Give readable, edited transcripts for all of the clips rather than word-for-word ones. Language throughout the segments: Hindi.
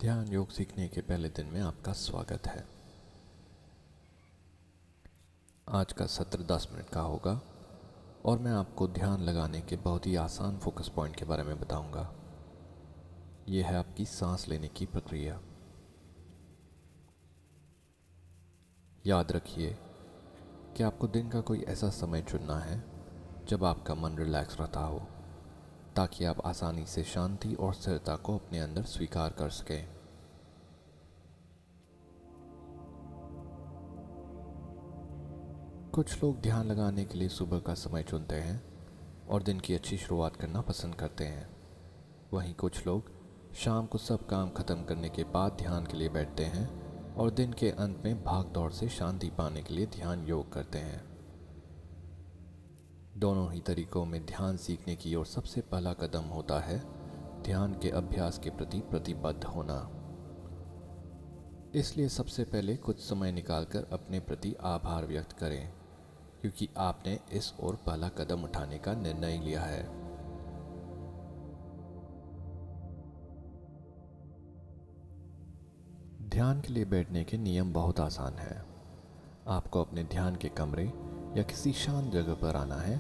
ध्यान योग सीखने के पहले दिन में आपका स्वागत है। आज का सत्र 10 मिनट का होगा और मैं आपको ध्यान लगाने के बहुत ही आसान फोकस पॉइंट के बारे में बताऊंगा। यह है आपकी सांस लेने की प्रक्रिया। याद रखिए कि आपको दिन का कोई ऐसा समय चुनना है जब आपका मन रिलैक्स रहता हो, ताकि आप आसानी से शांति और स्थिरता को अपने अंदर स्वीकार कर सकें। कुछ लोग ध्यान लगाने के लिए सुबह का समय चुनते हैं और दिन की अच्छी शुरुआत करना पसंद करते हैं। वहीं कुछ लोग शाम को सब काम खत्म करने के बाद ध्यान के लिए बैठते हैं और दिन के अंत में भाग दौड़ से शांति पाने के लिए ध्यान योग करते हैं। दोनों ही तरीकों में ध्यान सीखने की ओर सबसे पहला कदम होता है ध्यान के अभ्यास के प्रति प्रतिबद्ध होना। इसलिए सबसे पहले कुछ समय निकालकर अपने प्रति आभार व्यक्त करें, क्योंकि आपने इस ओर पहला कदम उठाने का निर्णय लिया है। ध्यान के लिए बैठने के नियम बहुत आसान है। आपको अपने ध्यान के कमरे या किसी शांत जगह पर आना है,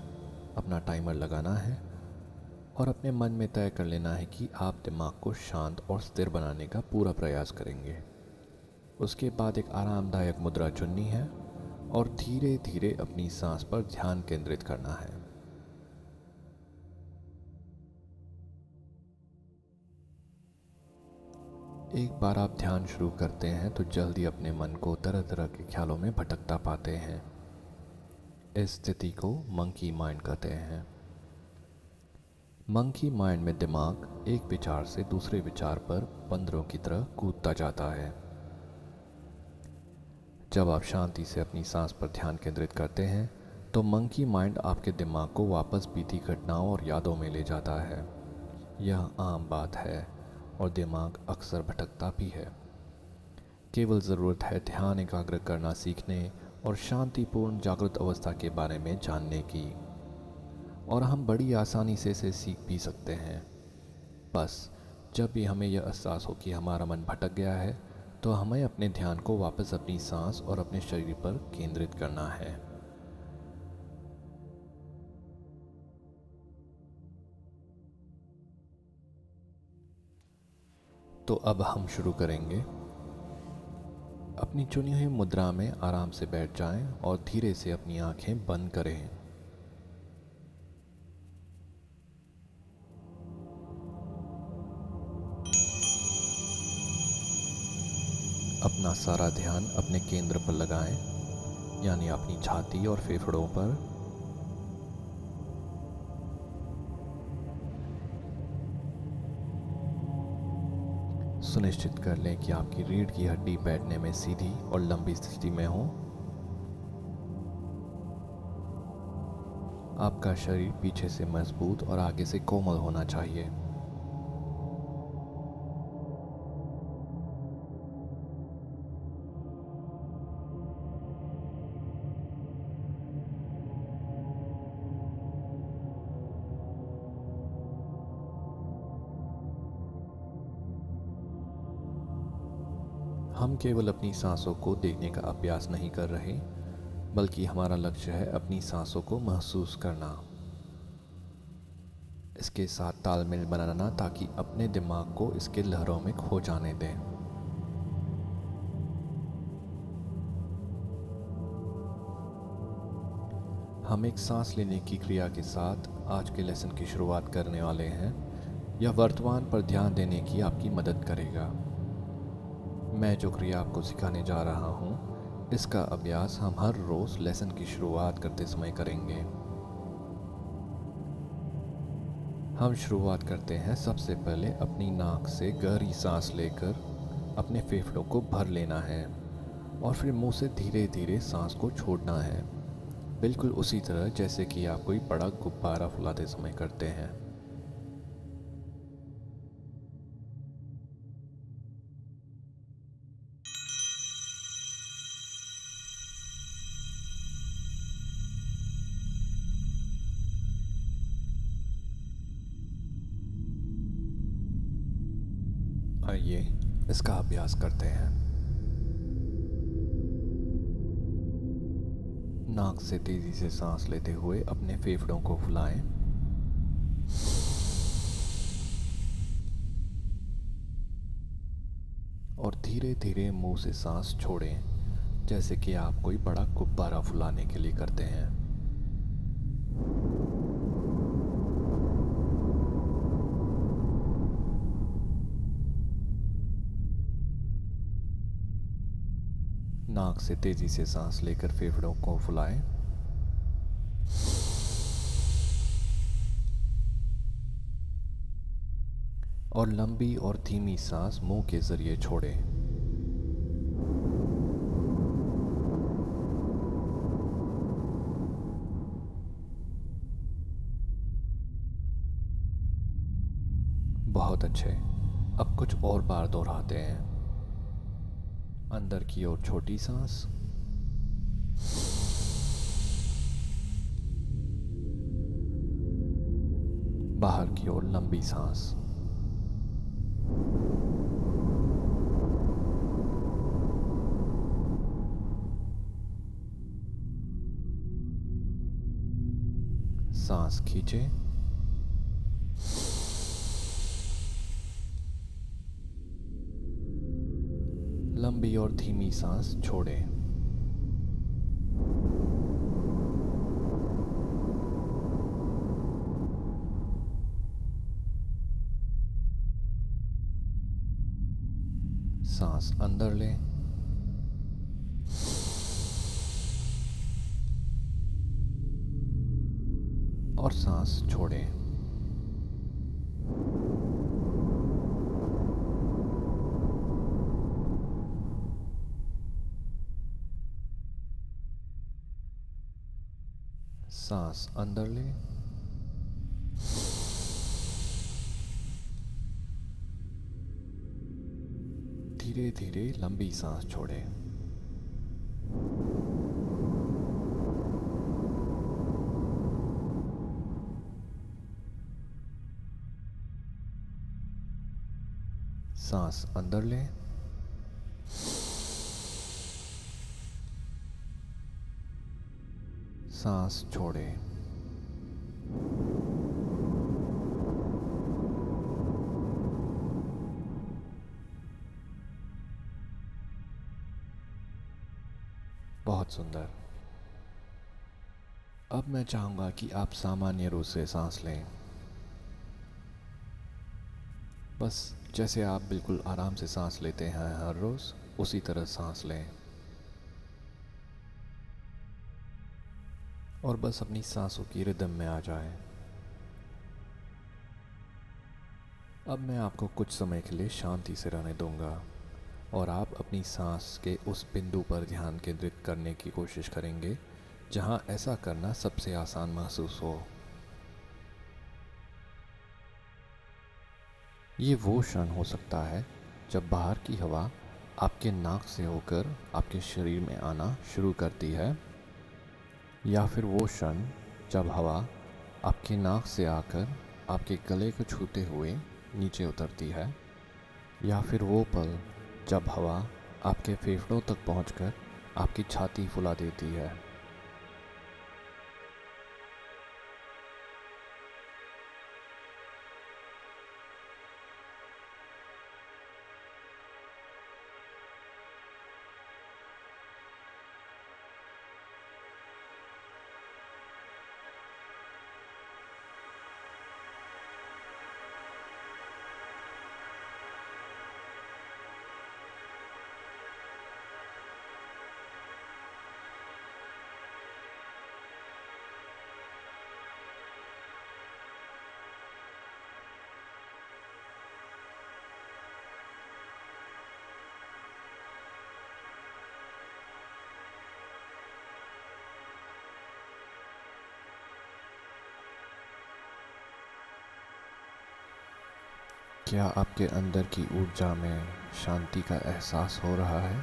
अपना टाइमर लगाना है और अपने मन में तय कर लेना है कि आप दिमाग को शांत और स्थिर बनाने का पूरा प्रयास करेंगे। उसके बाद एक आरामदायक मुद्रा चुननी है और धीरे धीरे अपनी सांस पर ध्यान केंद्रित करना है। एक बार आप ध्यान शुरू करते हैं तो जल्दी अपने मन को तरह तरह के ख्यालों में भटकता पाते हैं। इस स्थिति को मंकी माइंड कहते हैं। मंकी माइंड में दिमाग एक विचार से दूसरे विचार पर बंदरों की तरह कूदता जाता है। जब आप शांति से अपनी सांस पर ध्यान केंद्रित करते हैं तो मंकी माइंड आपके दिमाग को वापस बीती घटनाओं और यादों में ले जाता है। यह आम बात है और दिमाग अक्सर भटकता भी है। केवल ज़रूरत है ध्यान एकाग्र करना सीखने और शांतिपूर्ण जागृत अवस्था के बारे में जानने की, और हम बड़ी आसानी से इसे सीख भी सकते हैं। बस जब भी हमें यह एहसास हो कि हमारा मन भटक गया है तो हमें अपने ध्यान को वापस अपनी सांस और अपने शरीर पर केंद्रित करना है। तो अब हम शुरू करेंगे। अपनी चुनी हुई मुद्रा में आराम से बैठ जाएं और धीरे से अपनी आंखें बंद करें। अपना सारा ध्यान अपने केंद्र पर लगाएं, यानी अपनी छाती और फेफड़ों पर। सुनिश्चित कर लें कि आपकी रीढ़ की हड्डी बैठने में सीधी और लंबी स्थिति में हो। आपका शरीर पीछे से मजबूत और आगे से कोमल होना चाहिए। हम केवल अपनी सांसों को देखने का अभ्यास नहीं कर रहे, बल्कि हमारा लक्ष्य है अपनी सांसों को महसूस करना, इसके साथ तालमेल बनाना, ताकि अपने दिमाग को इसके लहरों में खो जाने दें। हम एक सांस लेने की क्रिया के साथ आज के लेसन की शुरुआत करने वाले हैं। यह वर्तमान पर ध्यान देने की आपकी मदद करेगा। मैं जो क्रिया आपको सिखाने जा रहा हूँ, इसका अभ्यास हम हर रोज़ लेसन की शुरुआत करते समय करेंगे। हम शुरुआत करते हैं। सबसे पहले अपनी नाक से गहरी सांस लेकर अपने फेफड़ों को भर लेना है और फिर मुंह से धीरे धीरे सांस को छोड़ना है, बिल्कुल उसी तरह जैसे कि आप कोई बड़ा गुब्बारा फुलाते समय करते हैं। आइए इसका अभ्यास करते हैं। नाक से तेजी से सांस लेते हुए अपने फेफड़ों को फुलाएं और धीरे धीरे मुंह से सांस छोड़ें, जैसे कि आप कोई बड़ा गुब्बारा फुलाने के लिए करते हैं। नाक से तेजी से सांस लेकर फेफड़ों को फुलाएं और लंबी और धीमी सांस मुंह के जरिए छोड़ें। बहुत अच्छे। अब कुछ और बार दोहराते हैं। अंदर की ओर छोटी सांस, बाहर की ओर लंबी सांस। सांस खींचे लंबी और धीमी सांस छोड़ें। सांस अंदर लें और सांस छोड़ें। सांस अंदर लें धीरे धीरे लंबी सांस छोड़ें। सांस अंदर लें सांस छोड़ें। बहुत सुंदर। अब मैं चाहूँगा कि आप सामान्य रूप से सांस लें, बस जैसे आप बिल्कुल आराम से सांस लेते हैं हर रोज़, उसी तरह सांस लें और बस अपनी सांसों की रिदम में आ जाएं। अब मैं आपको कुछ समय के लिए शांति से रहने दूंगा और आप अपनी सांस के उस बिंदु पर ध्यान केंद्रित करने की कोशिश करेंगे जहां ऐसा करना सबसे आसान महसूस हो। ये वो क्षण हो सकता है जब बाहर की हवा आपके नाक से होकर आपके शरीर में आना शुरू करती है, या फिर वो क्षण जब हवा आपके नाक से आकर आपके गले को छूते हुए नीचे उतरती है, या फिर वो पल जब हवा आपके फेफड़ों तक पहुंचकर आपकी छाती फुला देती है। क्या आपके अंदर की ऊर्जा में शांति का एहसास हो रहा है,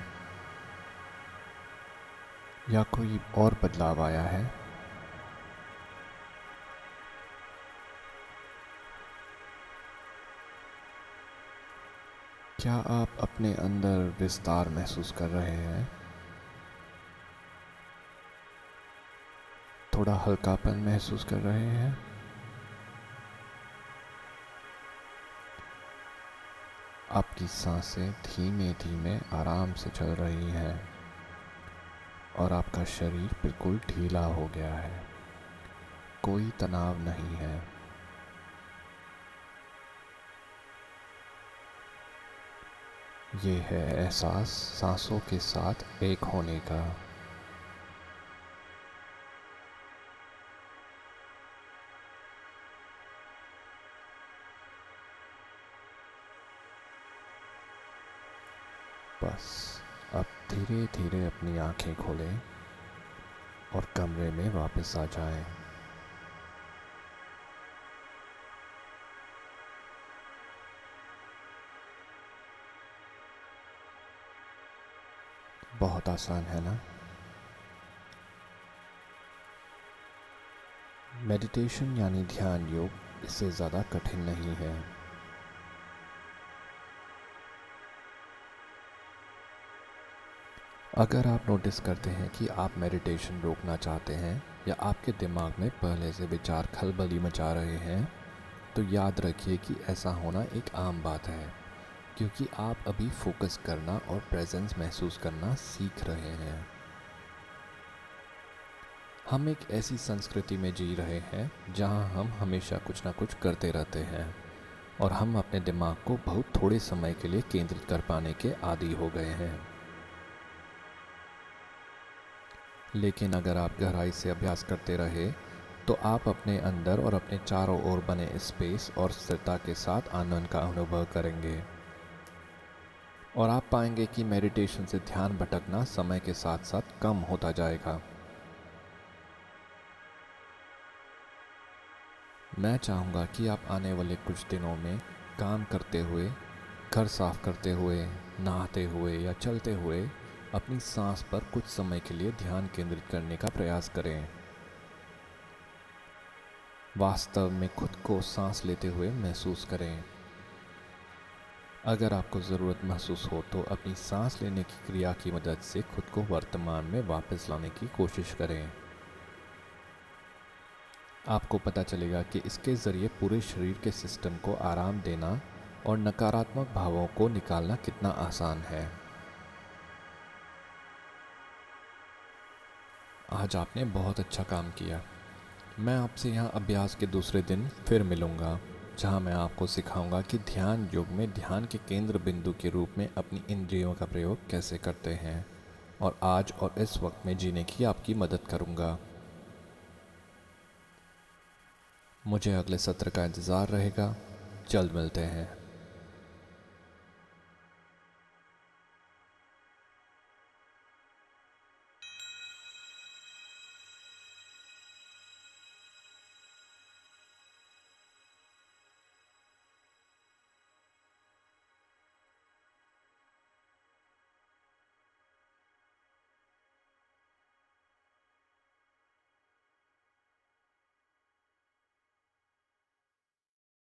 या कोई और बदलाव आया है? क्या आप अपने अंदर विस्तार महसूस कर रहे हैं? थोड़ा हल्कापन महसूस कर रहे हैं? आपकी सांसें धीमे धीमे आराम से चल रही हैं और आपका शरीर बिल्कुल ढीला हो गया है। कोई तनाव नहीं है। ये है एहसास सांसों के साथ एक होने का। बस अब धीरे धीरे अपनी आंखें खोलें और कमरे में वापस आ जाएं। बहुत आसान है ना? मेडिटेशन यानी ध्यान योग इससे ज़्यादा कठिन नहीं है। अगर आप नोटिस करते हैं कि आप मेडिटेशन रोकना चाहते हैं या आपके दिमाग में पहले से विचार खलबली मचा रहे हैं, तो याद रखिए कि ऐसा होना एक आम बात है, क्योंकि आप अभी फोकस करना और प्रेजेंस महसूस करना सीख रहे हैं। हम एक ऐसी संस्कृति में जी रहे हैं जहां हम हमेशा कुछ ना कुछ करते रहते हैं और हम अपने दिमाग को बहुत थोड़े समय के लिए केंद्रित कर पाने के आदी हो गए हैं। लेकिन अगर आप गहराई से अभ्यास करते रहे तो आप अपने अंदर और अपने चारों ओर बने स्पेस और स्थिरता के साथ आनंद का अनुभव करेंगे और आप पाएंगे कि मेडिटेशन से ध्यान भटकना समय के साथ साथ कम होता जाएगा। मैं चाहूँगा कि आप आने वाले कुछ दिनों में काम करते हुए, घर साफ करते हुए, नहाते हुए या चलते हुए अपनी सांस पर कुछ समय के लिए ध्यान केंद्रित करने का प्रयास करें। वास्तव में खुद को सांस लेते हुए महसूस करें। अगर आपको ज़रूरत महसूस हो तो अपनी सांस लेने की क्रिया की मदद से खुद को वर्तमान में वापस लाने की कोशिश करें। आपको पता चलेगा कि इसके ज़रिए पूरे शरीर के सिस्टम को आराम देना और नकारात्मक भावों को निकालना कितना आसान है। आज आपने बहुत अच्छा काम किया। मैं आपसे यहाँ अभ्यास के दूसरे दिन फिर मिलूँगा, जहाँ मैं आपको सिखाऊंगा कि ध्यान योग में ध्यान के केंद्र बिंदु के रूप में अपनी इंद्रियों का प्रयोग कैसे करते हैं और आज और इस वक्त में जीने की आपकी मदद करूँगा। मुझे अगले सत्र का इंतज़ार रहेगा। जल्द मिलते हैं।